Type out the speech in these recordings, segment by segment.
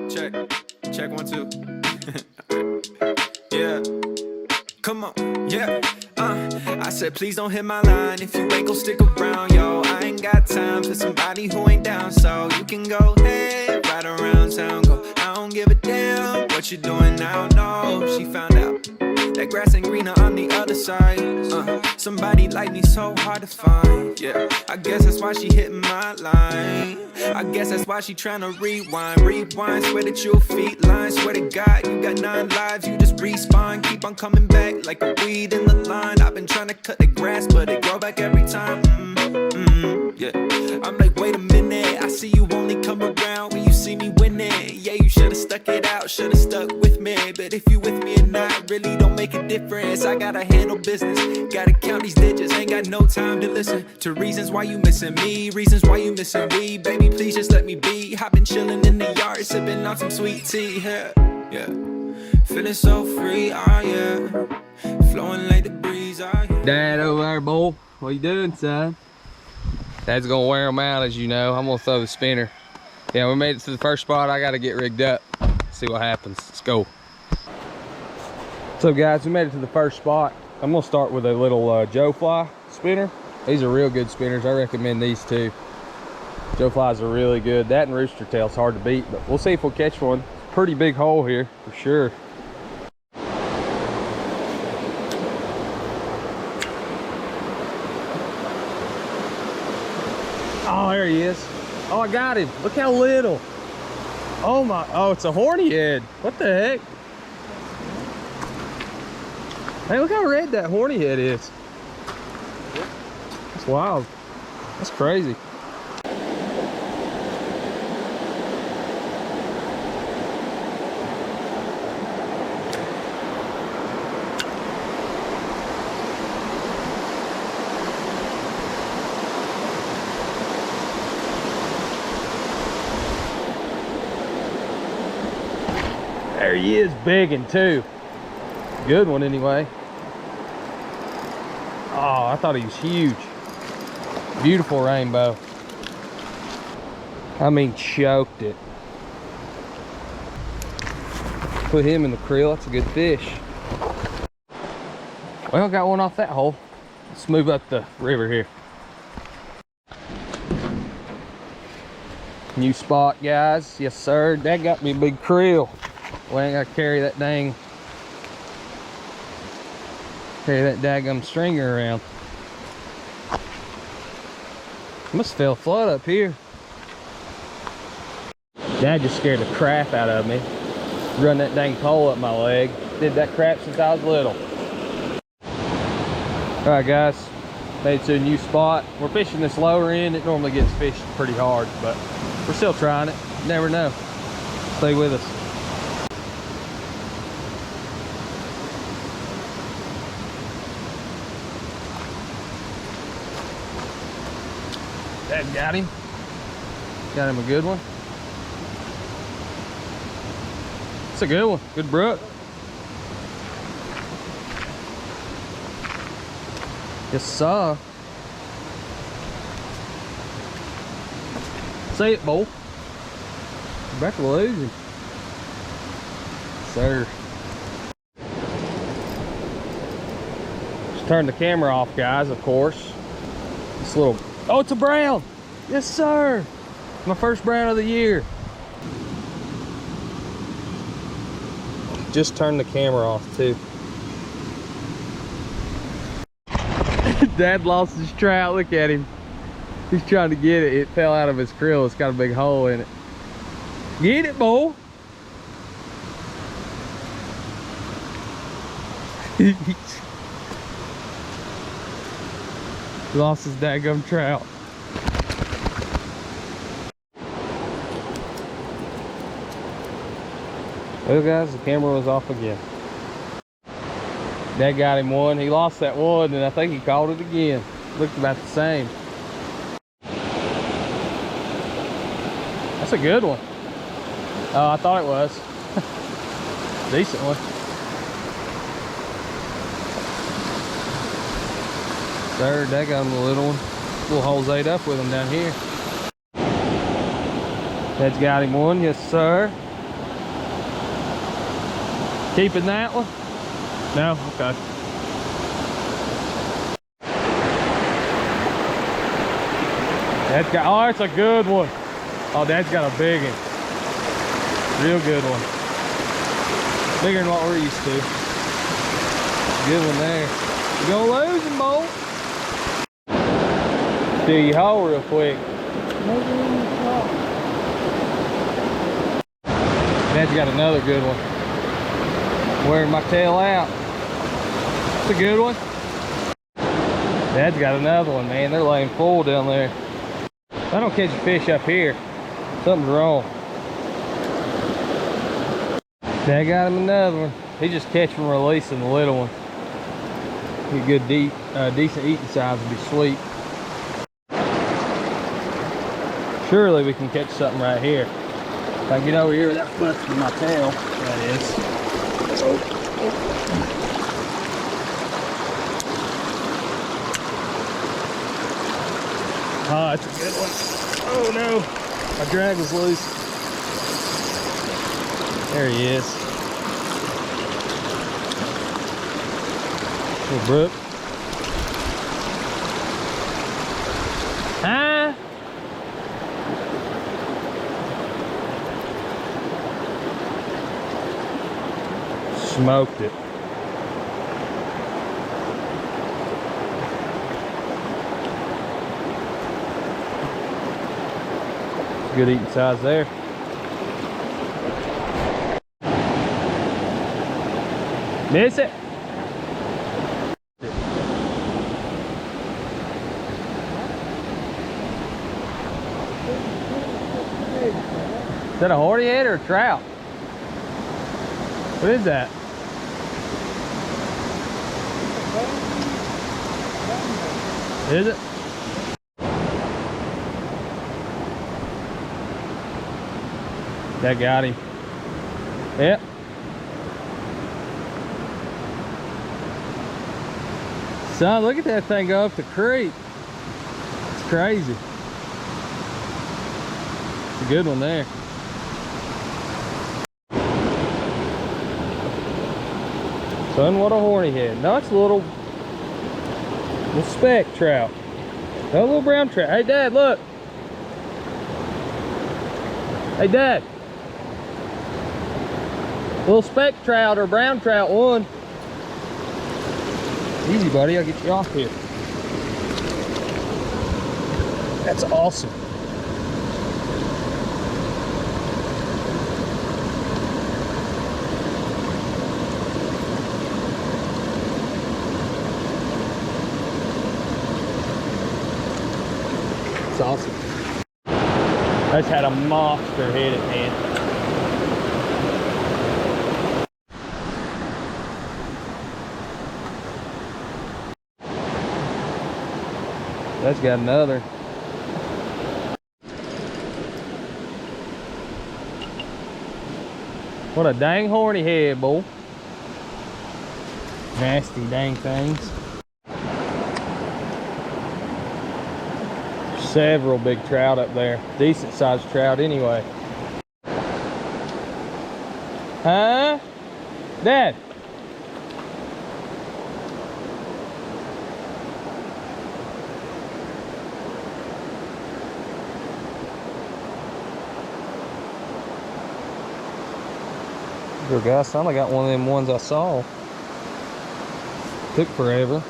Check. Check 1, 2. Yeah. Come on. Yeah. I said, please don't hit my line if you ain't gon' stick around, yo. I ain't got time for somebody who ain't down, so you can go ahead, right around town, go. I don't give a damn what you're doing now, no. She found out that grass ain't greener on the other side. Somebody like me so hard to find. Yeah, I guess that's why she hitting my line. I guess that's why she tryna rewind. Swear that you'll feet line. Swear to God, you got 9 lives, you just respawn. Keep on coming back like a weed in the line. I've been trying to cut the grass, but it grow back every time. Yeah, I'm like, wait a minute. I see you only come around when you see me winning. Yeah, you should've stuck it out, should've stuck with me. But if you with me or not, really don't make a difference. I gotta handle business, gotta count these digits. Ain't got no time to listen to reasons why you missing me, reasons why you missing weed. Baby, please just let me be. I've been chilling in the yard, sipping on some sweet tea. Yeah, feeling so free, yeah. Flowing like the breeze, yeah. Dad over there, boy. What you doing, son? Dad's gonna wear them out, as you know. I'm gonna throw the spinner. Yeah, we made it to the first spot. I gotta get rigged up. See what happens. Let's go. So guys, we made it to the first spot. I'm gonna start with a little Joe Fly spinner. These are real good spinners. I recommend these two. Joe Flies are really good. That and rooster tail's hard to beat, but we'll see if we'll catch one. Pretty big hole here for sure. Oh, there he is. Oh, I got him. Look how little. Oh my, oh, it's a horny head. What the heck? Hey, look how red that horny head is. That's wild. That's crazy. There he is, biggin' too. Good one anyway. Oh, I thought he was huge. Beautiful rainbow. I mean, choked it. Put him in the creel, that's a good fish. Well, got one off that hole. Let's move up the river here. New spot, guys. Yes, sir. That got me a big creel. Well, I ain't gotta carry that daggum stringer around. Must fell flood up here. Dad just scared the crap out of me. Run that dang pole up my leg. Did that crap since I was little. All right, guys, made it to a new spot. We're fishing this lower end. It normally gets fished pretty hard, but we're still trying it. Never know. Stay with us. Dad got him. Got him a good one. It's a good one. Good brook. Yes, sir. See it, boy. Back to losing. Sir. Just turn the camera off, guys, of course. This little, oh, it's a brown. Yes, sir. My first brown of the year. Just turn the camera off too. Dad lost his trout. Look at him. He's trying to get it. It fell out of his creel. It's got a big hole in it. Get it, boy. Lost his daggum trout. Well, guys, the camera was off again. Dad got him one. He lost that one, and I think he caught it again. Looked about the same. That's a good one. Oh, I thought it was. Decent one. Sir, Dad got him a little one. Little holes ate up with him down here. Dad's got him one, yes, sir. Keeping that one? No? Okay. That's got, oh, that's a good one. Oh, Dad's got a big one. Real good one. Bigger than what we're used to. Good one there. You're gonna lose him, boy. Do your haul real quick. Dad's got another good one. Wearing my tail out. It's a good one. Dad's got another one, man. They're laying full down there. If I don't catch a fish up here, something's wrong. Dad got him another one. He just catching and releasing the little one. Be good, decent eating size would be sweet. Surely we can catch something right here. If I get over here without busting my tail, that is. Oh, that's a good one. Oh no, my drag was loose. There he is. Little brook. Huh? Smoked it. Good eating size there. Miss it. Is that a horny head or a trout? What is that? Is it? That got him. Yep. Son, look at that thing go up the creek. It's crazy. It's a good one there. Son, what a horny head. No, it's a little speck trout. No, little brown trout. Hey, Dad, look. Hey, Dad. Little speck trout or brown trout one. Easy, buddy. I'll get you off here. That's awesome. It's awesome. I just had a monster hit it, man. That's got another. What a dang horny head, boy. Nasty dang things. Several big trout up there. Decent sized trout anyway. Huh? Dad? Good guys, I only got one of them ones I saw. Took forever.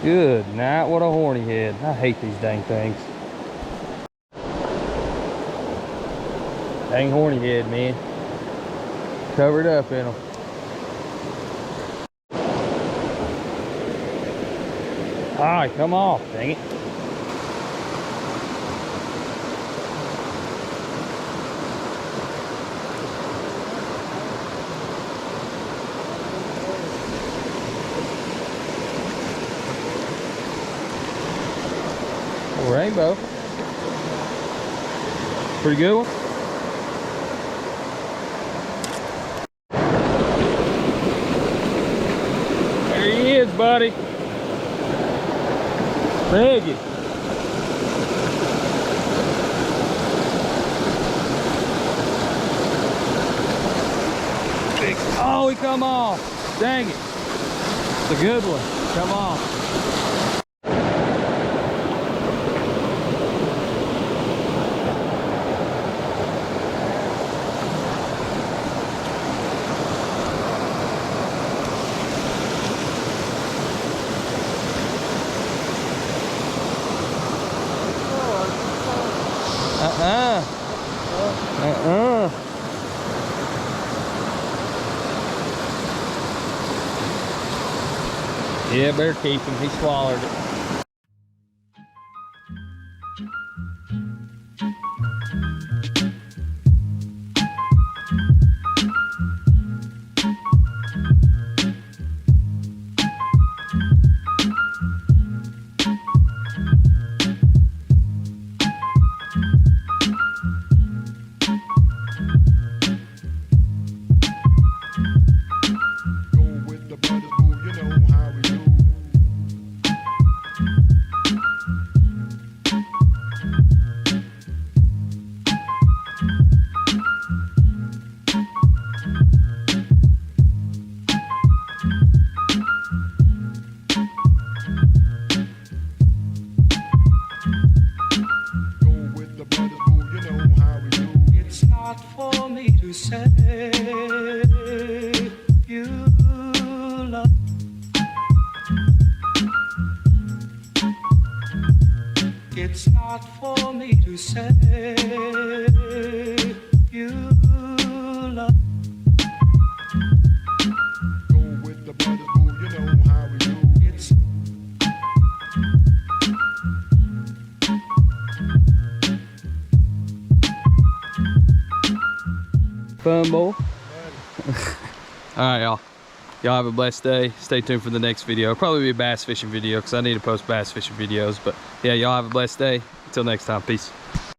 Good night, what a horny head. I hate these dang things. Dang horny head, man. Covered up in them. Alright, come off, dang it. Rainbow. Pretty good one. There he is, buddy. Biggie. boy, come on. Dang it. It's a good one. Come on. Yeah, better keep him. He swallowed it. It's not for me to say you love. Go with the brothers, boo, you know how we do. It's fun, boy. All right, y'all. Y'all have a blessed day. Stay tuned for the next video. It'll probably be a bass fishing video because I need to post bass fishing videos. But yeah, y'all have a blessed day. Until next time, peace.